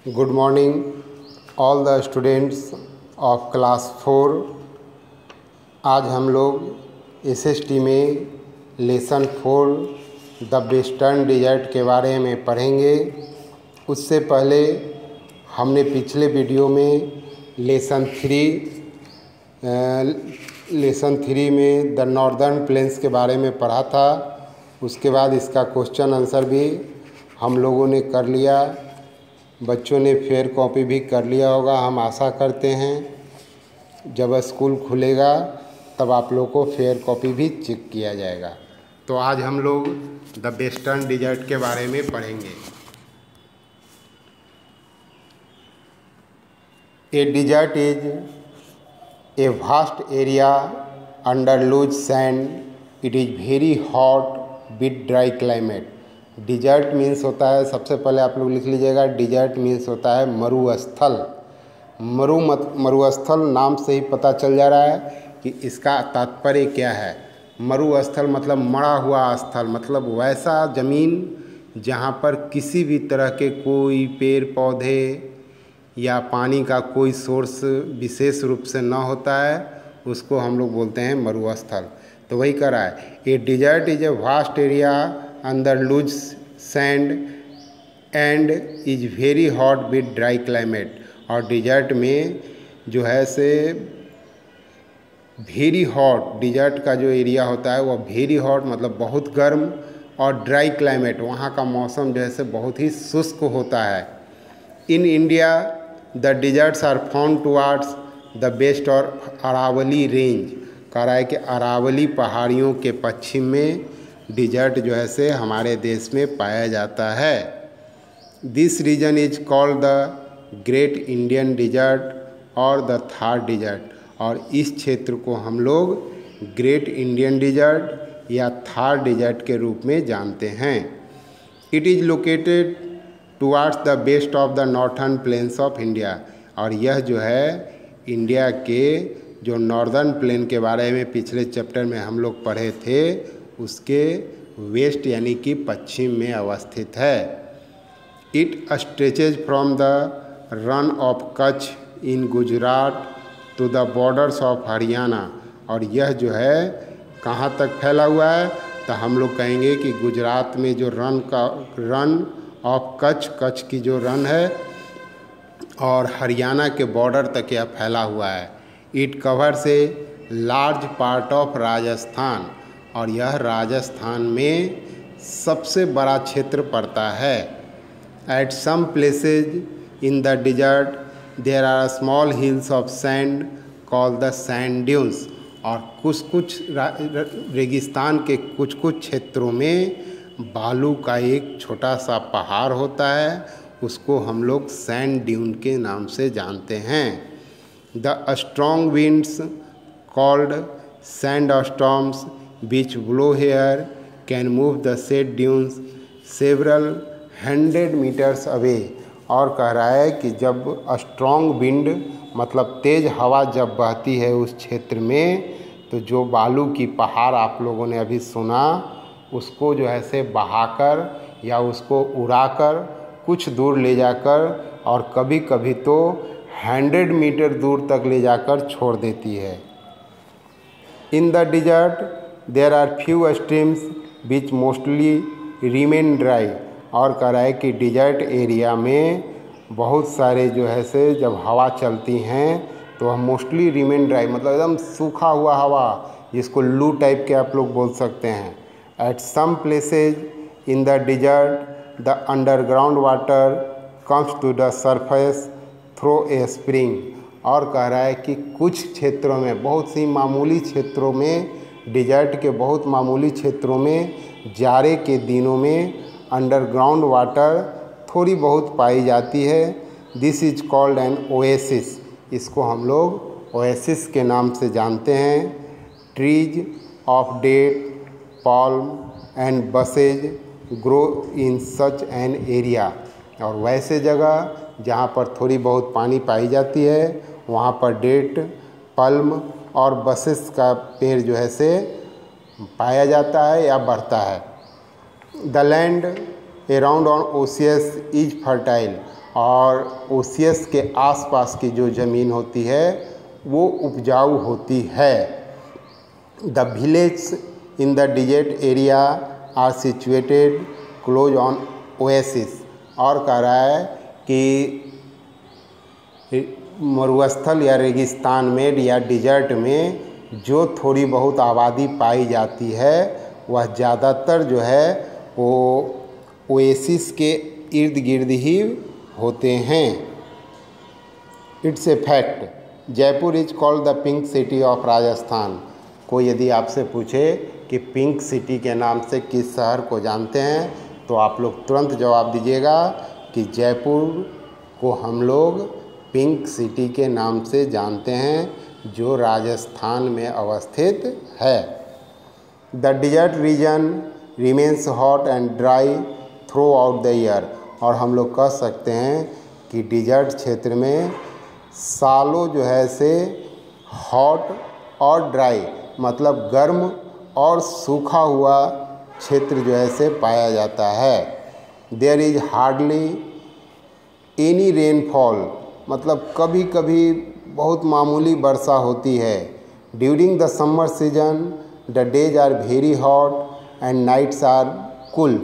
Good morning, all the students of class 4। आज हम लोग SST में लेसन 4 द वेस्टर्न डिजर्ट के बारे में पढ़ेंगे। उससे पहले हमने पिछले वीडियो में लेसन 3 में द नॉर्दर्न प्लेन्स के बारे में पढ़ा था। उसके बाद इसका क्वेश्चन आंसर भी हम लोगों ने कर लिया। बच्चों ने फेयर कॉपी भी कर लिया होगा। हम आशा करते हैं जब स्कूल खुलेगा तब आप लोग को फेयर कॉपी भी चेक किया जाएगा। तो आज हम लोग द वेस्टर्न डिजर्ट के बारे में पढ़ेंगे। A desert is a vast area under loose sand. It is very hot with dry climate. Desert means होता है, सबसे पहले आप लोग लिख लीजिएगा, डिजर्ट मीन्स होता है मरुस्थल। मरुस्थल नाम से ही पता चल जा रहा है कि इसका तात्पर्य क्या है। मरुस्थल मतलब मरा हुआ स्थल, मतलब वैसा ज़मीन जहाँ पर किसी भी तरह के कोई पेड़ पौधे या पानी का कोई सोर्स विशेष रूप से न होता है, उसको हम लोग बोलते हैं मरुस्थल। तो वही कह रहा है, a desert is a vast area under loose sand and is very hot with dry climate. और डिजर्ट में जो है से वेरी हॉट, डिजर्ट का जो एरिया होता है वह वेरी हॉट मतलब बहुत गर्म, और ड्राई क्लाइमेट वहाँ का मौसम जो है से बहुत ही शुष्क होता है। In India the deserts are found towards the west और अरावली रेंज। कह रहा है कि अरावली पहाड़ियों के पश्चिम में डिजर्ट जो है से हमारे देश में पाया जाता है। This region is called the great Indian desert और द थार डिजर्ट। और इस क्षेत्र को हम लोग ग्रेट इंडियन डिजर्ट या थार डिजर्ट के रूप में जानते हैं। It is located towards the west of the northern plains of India. और यह जो है इंडिया के जो नॉर्दर्न प्लेन के बारे में पिछले चैप्टर में हम लोग पढ़े थे, उसके वेस्ट यानी कि पश्चिम में अवस्थित है। It stretches from the Rann of Kutch in Gujarat to the borders of Haryana. और यह जो है कहाँ तक फैला हुआ है, तो हम लोग कहेंगे कि गुजरात में जो रन ऑफ कच्छ की जो रन है और हरियाणा के बॉर्डर तक यह फैला हुआ है। It covers a large part of Rajasthan. और यह राजस्थान में सबसे बड़ा क्षेत्र पड़ता है। At some places in the desert there are small hills of sand called the sand dunes. और कुछ रेगिस्तान के कुछ क्षेत्रों में बालू का एक छोटा सा पहाड़ होता है, उसको हम लोग सैंड ड्यून के नाम से जानते हैं। The strong winds called sand storms which blow here can move the said dunes several hundred meters away। और कह रहा है कि जब स्ट्रॉन्ग विंड मतलब तेज़ हवा जब बहती है उस क्षेत्र में, तो जो बालू की पहाड़ आप लोगों ने अभी सुना, उसको जो है से बहाकर या उसको उड़ाकर कुछ दूर ले जाकर और कभी कभी तो 100 मीटर दूर तक ले जाकर छोड़ देती है। In the desert there are few streams which mostly remain dry. और कह रहा है कि डिजर्ट एरिया में बहुत सारे जो है से जब हवा चलती हैं तो वह मोस्टली रिमेन ड्राई मतलब एकदम सूखा हुआ हवा, जिसको लू टाइप के आप लोग बोल सकते हैं। At some places in the desert the underground water comes to the surface through a spring. और कह रहा है कि कुछ क्षेत्रों में, बहुत सी मामूली क्षेत्रों में, डिजर्ट के बहुत मामूली क्षेत्रों में जाड़े के दिनों में अंडरग्राउंड वाटर थोड़ी बहुत पाई जाती है। This is called an oasis. इसको हम लोग ओएसिस के नाम से जानते हैं। Trees of date palm and bushes grow in such an area. और वैसे जगह जहाँ पर थोड़ी बहुत पानी पाई जाती है, वहाँ पर डेट, पल्म और बसेस का पेड़ जो है से पाया जाता है या बढ़ता है। The land around on oasis is fertile, और ओसियस के आसपास की जो ज़मीन होती है वो उपजाऊ होती है। The village in the desert area are situated close on oasis, और कह रहा है कि मरुस्थल या रेगिस्तान में या डिजर्ट में जो थोड़ी बहुत आबादी पाई जाती है वह ज़्यादातर जो है वो ओएसिस के इर्द गिर्द ही होते हैं। It's a fact Jaipur is called the pink city of Rajasthan. कोई यदि आपसे पूछे कि पिंक सिटी के नाम से किस शहर को जानते हैं तो आप लोग तुरंत जवाब दीजिएगा कि जयपुर को हम लोग पिंक सिटी के नाम से जानते हैं, जो राजस्थान में अवस्थित है। The desert region remains hot and dry throughout the year, और हम लोग कह सकते हैं कि डिजर्ट क्षेत्र में सालों जो है से हॉट और ड्राई मतलब गर्म और सूखा हुआ क्षेत्र जो है से पाया जाता है। There is hardly any rainfall, मतलब कभी कभी बहुत मामूली वर्षा होती है। During the summer season the days are very hot and nights are cool.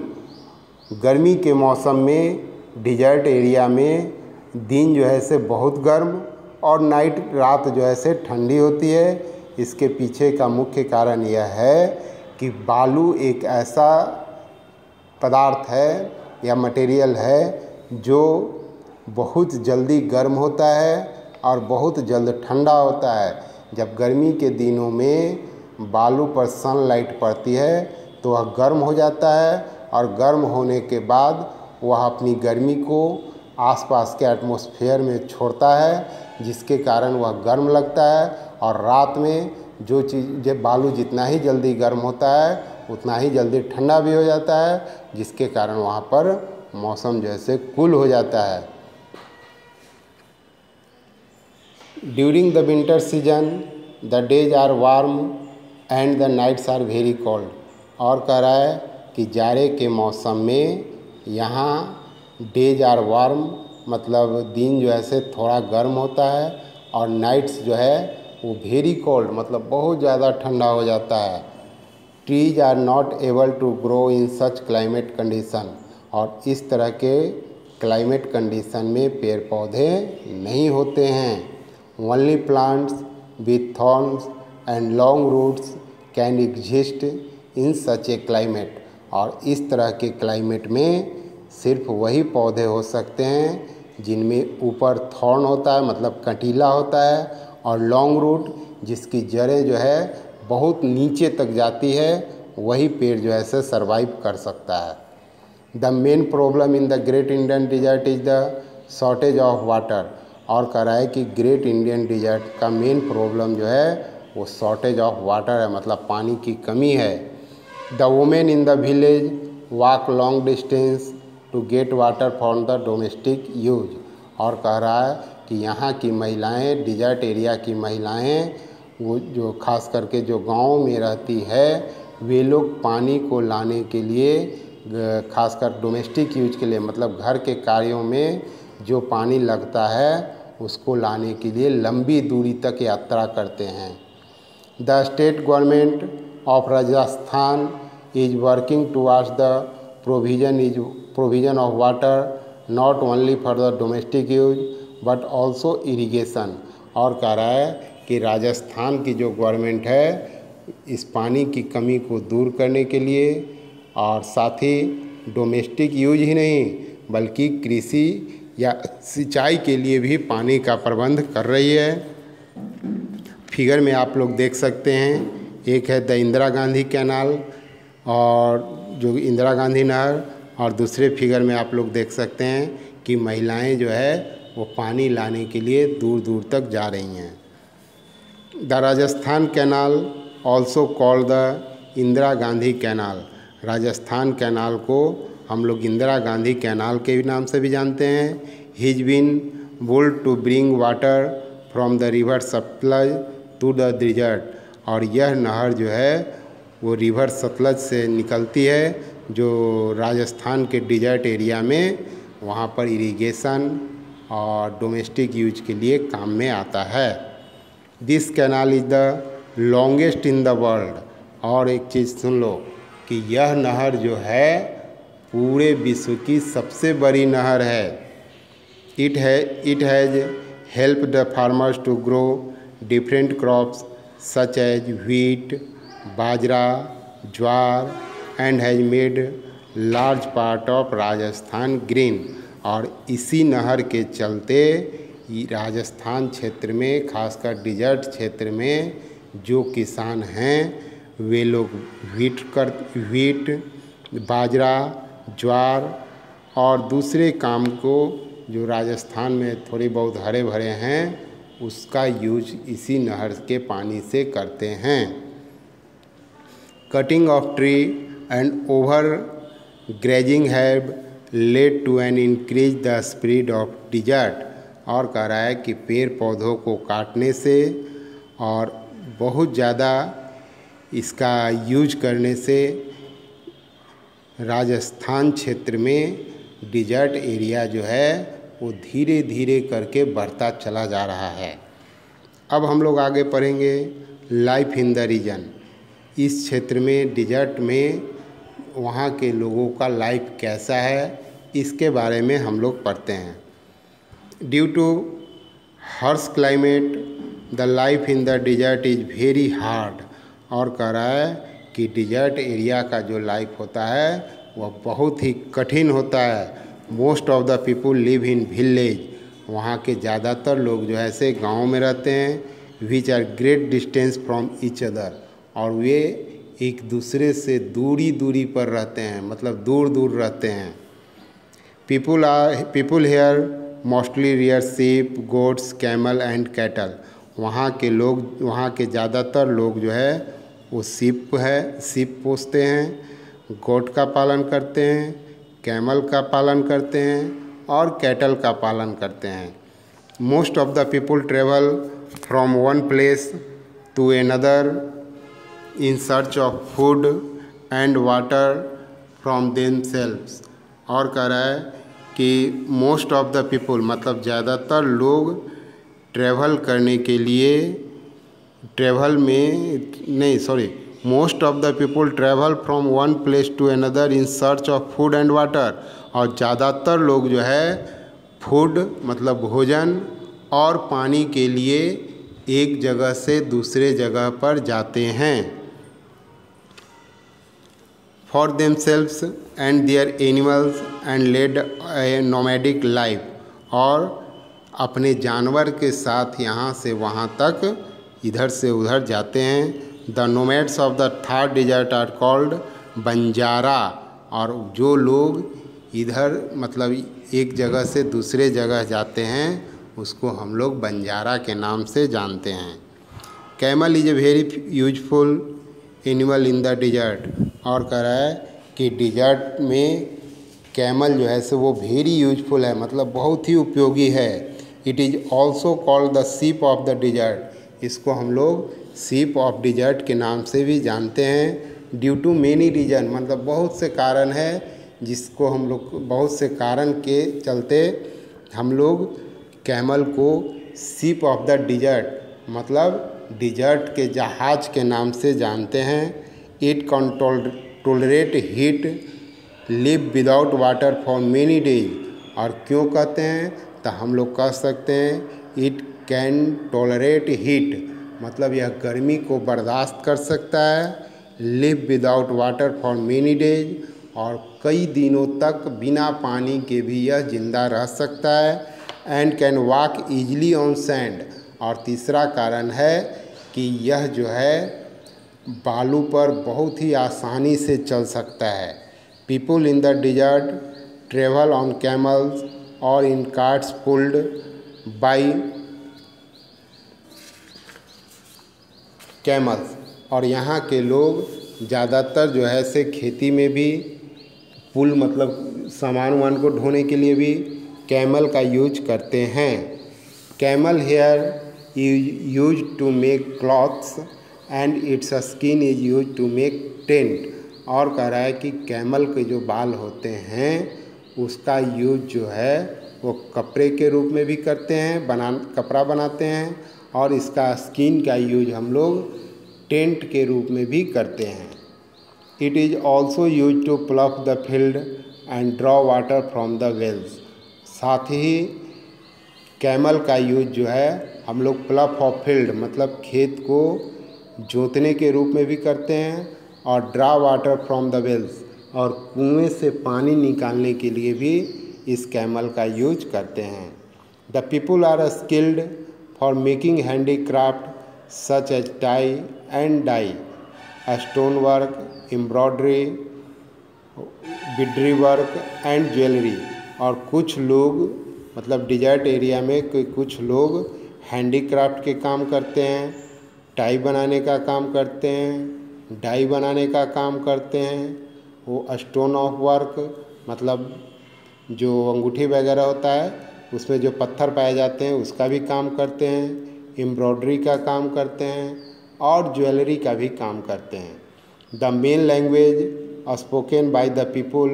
गर्मी के मौसम में डिजर्ट एरिया में दिन जो है से बहुत गर्म और रात जो है से ठंडी होती है। इसके पीछे का मुख्य कारण यह है कि बालू एक ऐसा पदार्थ है या मटेरियल है जो बहुत जल्दी गर्म होता है और बहुत जल्द ठंडा होता है। जब गर्मी के दिनों में बालू पर सनलाइट पड़ती है तो वह गर्म हो जाता है, और गर्म होने के बाद वह अपनी गर्मी को आसपास के एटमॉस्फेयर में छोड़ता है, जिसके कारण वह गर्म लगता है। और रात में जो चीज़ बालू जितना ही जल्दी गर्म होता है उतना ही जल्दी ठंडा भी हो जाता है, जिसके कारण वहाँ पर मौसम जैसे कूल हो जाता है। During the winter season the days are warm and the nights are very cold, और कह रहा है कि जाड़े के मौसम में यहाँ डेज आर वार्म मतलब दिन जो है से थोड़ा गर्म होता है, और नाइट्स जो है वो वेरी कोल्ड मतलब बहुत ज़्यादा ठंडा हो जाता है। Trees are not able to grow in such climate condition, और इस तरह के क्लाइमेट कंडीशन में पेड़ पौधे नहीं होते हैं। Only plants with thorns and long roots can exist in such a climate, और इस तरह के क्लाइमेट में सिर्फ वही पौधे हो सकते हैं जिनमें ऊपर थॉर्न होता है मतलब कंटीला होता है, और लॉन्ग रूट जिसकी जड़ें जो है बहुत नीचे तक जाती है, वही पेड़ जो है से सर्वाइव कर सकता है। The main problem in the great Indian desert is the shortage of water, और कह रहा है कि ग्रेट इंडियन डिजर्ट का मेन प्रॉब्लम जो है वो शॉर्टेज ऑफ वाटर है, मतलब पानी की कमी है। The women in the village walk long distance to get water from the domestic use, और कह रहा है कि यहाँ की महिलाएं, डिजर्ट एरिया की महिलाएं, वो जो खास करके जो गाँव में रहती है, वे लोग पानी को लाने के लिए खासकर डोमेस्टिक यूज के लिए मतलब घर के कार्यों में जो पानी लगता है उसको लाने के लिए लंबी दूरी तक यात्रा करते हैं। The state government of Rajasthan is working towards the provision of water not only for the domestic use but also irrigation, और कह रहा है कि राजस्थान की जो गवर्नमेंट है इस पानी की कमी को दूर करने के लिए और साथ ही डोमेस्टिक यूज ही नहीं बल्कि कृषि या सिंचाई के लिए भी पानी का प्रबंध कर रही है। फिगर में आप लोग देख सकते हैं, एक है द इंदिरा गांधी कैनाल और जो इंदिरा गांधी नहर, और दूसरे फिगर में आप लोग देख सकते हैं कि महिलाएं जो है वो पानी लाने के लिए दूर दूर तक जा रही हैं। The Rajasthan canal also called the Indira Gandhi canal, Rajasthan canal को हम लोग इंदिरा गांधी कैनाल के नाम से भी जानते हैं। His been built to bring water from the river Sutlej to the desert, और यह नहर जो है वो रिवर सतलज से निकलती है जो राजस्थान के डिजर्ट एरिया में वहाँ पर इरिगेशन और डोमेस्टिक यूज के लिए काम में आता है। This canal is the longest in the world. और एक चीज़ सुन लो कि यह नहर जो है पूरे विश्व की सबसे बड़ी नहर है। It has help the farmers to grow different crops such as wheat, bajra, jowar and has made large part of Rajasthan green. और इसी नहर के चलते राजस्थान क्षेत्र में, खासकर डिजर्ट क्षेत्र में जो किसान हैं वे लोग व्हीट, बाजरा, ज्वार और दूसरे काम को जो राजस्थान में थोड़ी बहुत हरे भरे हैं उसका यूज इसी नहर के पानी से करते हैं। Cutting of tree and overgrazing have led to an increase the spread of desert. और कह रहा है कि पेड़ पौधों को काटने से और बहुत ज़्यादा इसका यूज करने से राजस्थान क्षेत्र में डिजर्ट एरिया जो है वो धीरे धीरे करके बढ़ता चला जा रहा है। अब हम लोग आगे पढ़ेंगे लाइफ इन द रीजन। इस क्षेत्र में डिजर्ट में वहाँ के लोगों का लाइफ कैसा है इसके बारे में हम लोग पढ़ते हैं। Due too harsh climate the life in the dessert is very hard. और कह रहा है कि डिजर्ट एरिया का जो लाइफ होता है वह बहुत ही कठिन होता है। Most of the people live in village. वहाँ के ज़्यादातर लोग जो है ऐसे गाँव में रहते हैं। Which are great distance from each other. और वे एक दूसरे से दूरी पर रहते हैं, मतलब दूर दूर रहते हैं। People here mostly rear sheep, goats, camel and cattle. वहाँ के ज़्यादातर लोग जो है वो शीप पोसते हैं, गोट का पालन करते हैं, कैमल का पालन करते हैं और कैटल का पालन करते हैं। Most of the people travel from one place to another in search of food and water from themselves. और कह रहा है कि मोस्ट ऑफ द पीपुल मतलब ज़्यादातर लोग ट्रैवल करने के लिए most of the people travel from one place to another in search of food and water. और ज़्यादातर लोग जो है फूड मतलब भोजन और पानी के लिए एक जगह से दूसरे जगह पर जाते हैं। For themselves and their animals and led a nomadic life. और अपने जानवर के साथ यहाँ से वहाँ तक इधर से उधर जाते हैं। The nomads of the third desert are called Banjara. और जो लोग इधर मतलब एक जगह से दूसरे जगह जाते हैं उसको हम लोग बंजारा के नाम से जानते हैं। Camel is a very useful animal in the desert. और कह रहा है कि डिजर्ट में कैमल जो है सो वो वेरी यूजफुल है, मतलब बहुत ही उपयोगी है। It is also called the sheep of the dessert. इसको हम लोग शीप ऑफ डिजर्ट के नाम से भी जानते हैं। ड्यू टू मेनी रीजन मतलब बहुत से कारण है जिसको हम लोग बहुत से कारण के चलते हम लोग कैमल को शीप ऑफ द डिजर्ट मतलब डिजर्ट के जहाज के नाम से जानते हैं। It can tolerate heat, live without water for many days. और क्यों कहते हैं तो हम लोग कह सकते हैं इट कैन टॉलरेट हीट मतलब यह गर्मी को बर्दाश्त कर सकता है। Live without water for many days और कई दिनों तक बिना पानी के भी यह जिंदा रह सकता है। And can walk easily on sand. और तीसरा कारण है कि यह जो है बालू पर बहुत ही आसानी से चल सकता है। People in the desert travel on camels और in carts pulled by camels. और यहाँ के लोग ज़्यादातर जो है से खेती में भी पुल मतलब सामान वामान को ढोने के लिए भी कैमल का यूज करते हैं। Camel hair use to make clothes and its skin is use to make tent. और कह रहा है कि कैमल के जो बाल होते हैं उसका यूज जो है वो कपड़े के रूप में भी करते हैं, कपड़ा बनाते हैं, और इसका स्किन का यूज हम लोग टेंट के रूप में भी करते हैं। It is also use to plough the field and draw water from the wells. साथ ही कैमल का यूज जो है हम लोग प्लफ ऑफ फील्ड मतलब खेत को जोतने के रूप में भी करते हैं, और draw water from the wells और कुएं से पानी निकालने के लिए भी इस कैमल का यूज करते हैं। The people are skilled for making handicraft such as tie and dye, stone work, embroidery, Bidri work and jewellery. और कुछ लोग मतलब डिजर्ट एरिया में कुछ लोग हैंडीक्राफ्ट के काम करते हैं, टाई बनाने का काम करते हैं, डाई बनाने का काम करते हैं, वो स्टोन ऑफ वर्क मतलब जो अंगूठी वगैरह होता है उसमें जो पत्थर पाए जाते हैं उसका भी काम करते हैं, एम्ब्रॉयडरी का काम करते हैं और ज्वेलरी का भी काम करते हैं। The main language spoken by the people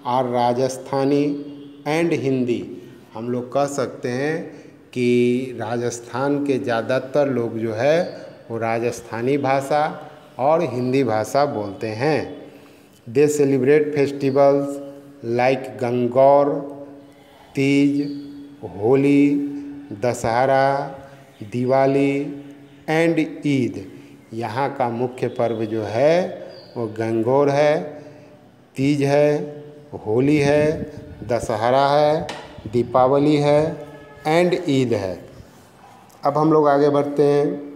are Rajasthani and Hindi. हम लोग कह सकते हैं कि राजस्थान के ज़्यादातर लोग जो है वो राजस्थानी भाषा और हिंदी भाषा बोलते हैं। दे celebrate festivals like Gangaur, Teej, Holi, Dussehra, Diwali and Eid. यहाँ का मुख्य पर्व जो है वो गंगौर है, तीज है, होली है, दशहरा है, दीपावली है एंड ईद है। अब हम लोग आगे बढ़ते हैं।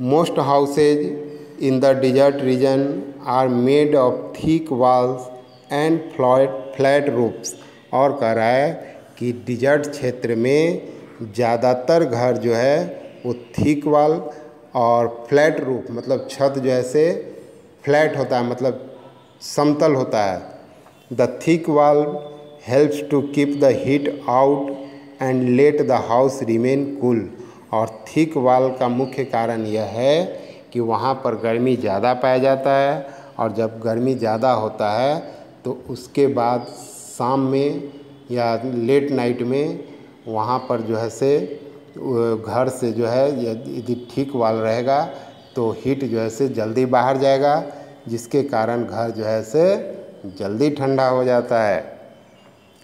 Most houses in the desert region are made of thick walls and flat roofs. और कह रहा है कि डिजर्ट क्षेत्र में ज़्यादातर घर जो है वो थिक वॉल और फ्लैट रूफ मतलब छत जो ऐसे फ्लैट होता है मतलब समतल होता है। The thick wall helps to keep the heat out and let the house remain cool. और थिक वॉल का मुख्य कारण यह है कि वहाँ पर गर्मी ज़्यादा पाया जाता है, और जब गर्मी ज़्यादा होता है तो उसके बाद शाम में या लेट नाइट में वहाँ पर जो है से घर से जो है यदि ठीक वॉल रहेगा तो हीट जो है से जल्दी बाहर जाएगा, जिसके कारण घर जो है से जल्दी ठंडा हो जाता है।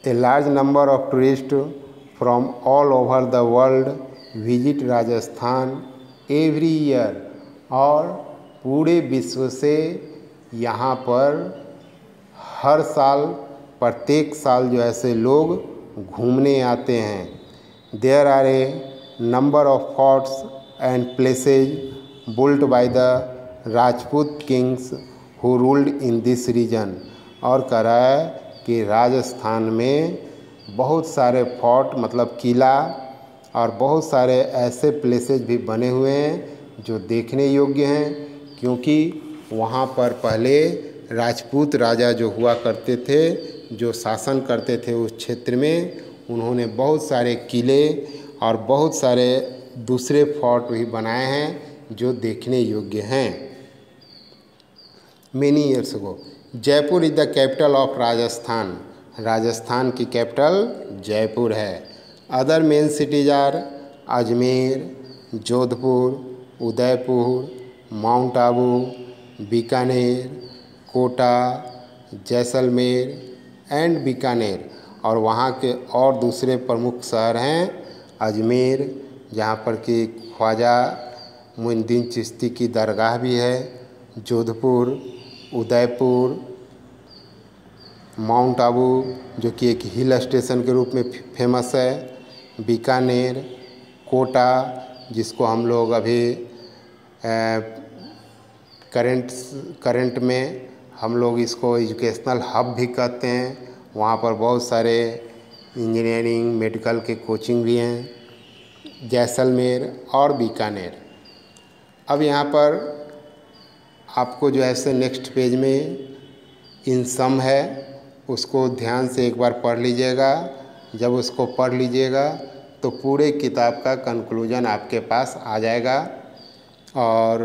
A large number of tourist from all over the world visit Rajasthan every year. और पूरे विश्व से यहाँ पर हर साल प्रत्येक साल जो ऐसे लोग घूमने आते हैं। There are a number of forts and places built by the Rajput kings who ruled in this region. और कह रहा है कि राजस्थान में बहुत सारे फोर्ट मतलब किला और बहुत सारे ऐसे प्लेसेज भी बने हुए हैं जो देखने योग्य हैं, क्योंकि वहाँ पर पहले राजपूत राजा जो हुआ करते थे, जो शासन करते थे उस क्षेत्र में, उन्होंने बहुत सारे किले और बहुत सारे दूसरे फोर्ट भी बनाए हैं जो देखने योग्य हैं। Many years ago Jaipur is the capital of Rajasthan. Rajasthan की कैपिटल जयपुर है। Other main cities are Ajmer, Jodhpur, Udaipur, Mount Abu, Bikaner, Kota, Jaisalmer and Bikaner. और वहाँ के और दूसरे प्रमुख शहर हैं अजमेर, जहाँ पर कि ख्वाजा मुइनुद्दीन चिश्ती की दरगाह भी है, जोधपुर, उदयपुर, माउंट आबू जो कि एक हिल स्टेशन के रूप में फेमस है, बीकानेर, कोटा जिसको हम लोग अभी करंट में हम लोग इसको एजुकेशनल हब भी कहते हैं। वहाँ पर बहुत सारे इंजीनियरिंग मेडिकल के कोचिंग भी हैं, जैसलमेर और बीकानेर। अब यहाँ पर आपको जो है से नेक्स्ट पेज में इन सम है, उसको ध्यान से एक बार पढ़ लीजिएगा। जब उसको पढ़ लीजिएगा तो पूरे किताब का कंक्लूजन आपके पास आ जाएगा। और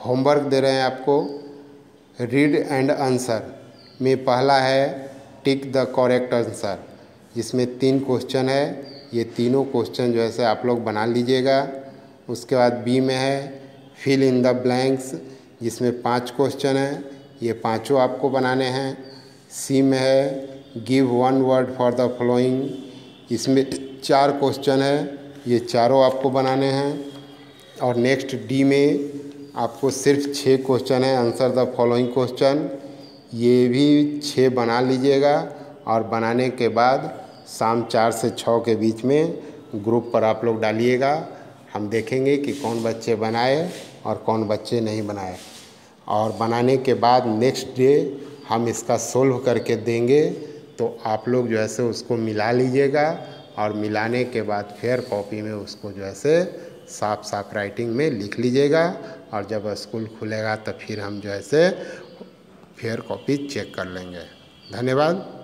होमवर्क दे रहे हैं आपको, रीड एंड आंसर में पहला है टिक द करेक्ट आंसर, जिसमें 3 क्वेश्चन है। ये तीनों क्वेश्चन जो है से आप लोग बना लीजिएगा। उसके बाद बी में है फिल इन द ब्लैंक्स, जिसमें 5 क्वेश्चन हैं, ये पाँचों आपको बनाने हैं। सी में है give 1 word for the following, इसमें 4 क्वेश्चन है, ये चारों आपको बनाने हैं। और नेक्स्ट डी में आपको सिर्फ 6 क्वेश्चन है, आंसर द फॉलोइंग क्वेश्चन, ये भी 6 बना लीजिएगा। और बनाने के बाद शाम 4 से 6 के बीच में ग्रुप पर आप लोग डालिएगा। हम देखेंगे कि कौन बच्चे बनाए और कौन बच्चे नहीं बनाए। और बनाने के बाद नेक्स्ट डे हम इसका सोल्व करके देंगे, तो आप लोग जो है से उसको मिला लीजिएगा। और मिलाने के बाद फेयर कॉपी में उसको जो है से साफ साफ राइटिंग में लिख लीजिएगा। और जब स्कूल खुलेगा तो फिर हम जो है से फेयर कॉपी चेक कर लेंगे। धन्यवाद।